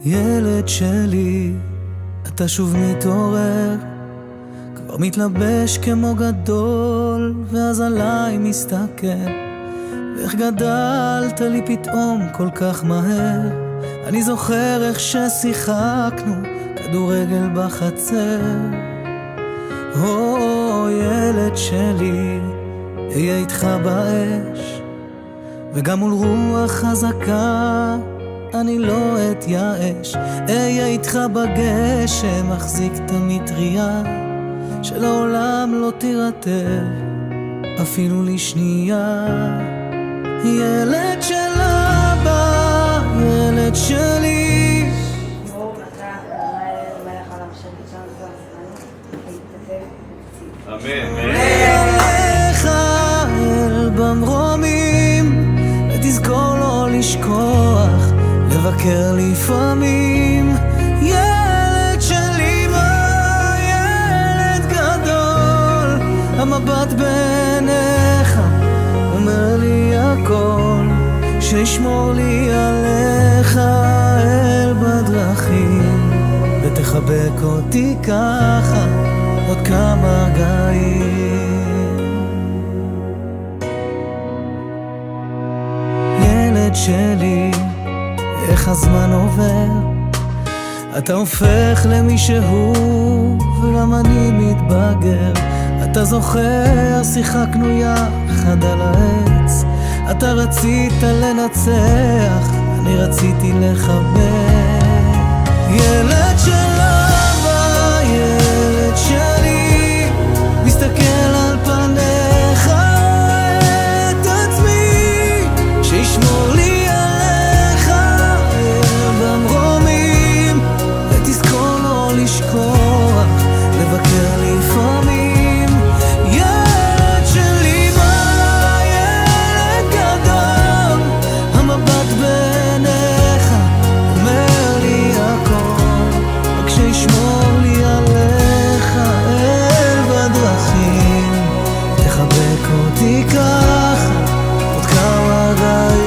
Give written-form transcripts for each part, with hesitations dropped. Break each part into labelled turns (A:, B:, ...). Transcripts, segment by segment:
A: ילד שלי, אתה שוב מתעורר, כבר מתלבש כמו גדול, ואז עליי מסתכל, ואיך גדלת לי פתאום כל כך מהר. אני זוכר איך ששיחקנו כדורגל בחצר. ילד שלי, אהיה איתך באש, וגם מול רוח חזקה אני לא אתייאש. אהיה איתך בגשם, מחזיק את המטריה, שלעולם לא תירטב אפילו לשנייה. ילד של אבא, ילד שלי, לך אל במרומים, ותזכור לא לשכוח לבקר לפעמים. ילד שלי, מה ילד גדול, המבט בעיניך אומר לי הכל, שישמור לי עליך אל בדרכים, ותחבק אותי ככה עוד כמה רגעים. ילד שלי, איך הזמן עובר, אתה הופך למישהו וגם אני מתבגר. אתה זוכר, שיחקנו יחד על העץ, אתה רצית לנצח, אני רציתי לחבר. ילד של אבא, ילד שלי, מסתכל על פניך את עצמי, שישמור לי עליך במרומים, ותזכור לא לשכוח לבקר לפעמים. ילד שלי, מה ילד גדול, המבט בעיניך אומר לי הכל, רק שישמור לי עליך אל בדרכים, תחבק אותי ככה עוד כמה רגעים.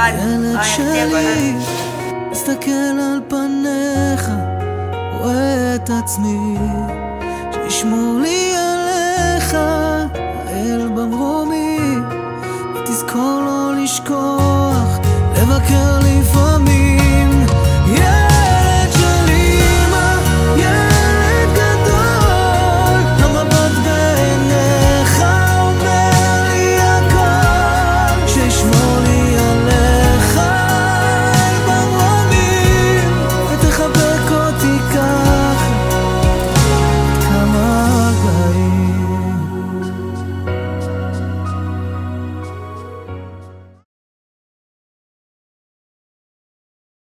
A: ילד שלי, מסתכל על פניך, רואה את עצמי, שישמור לי עליך האל במרומים, ותזכור לא לשכוח לבקר לפעמים.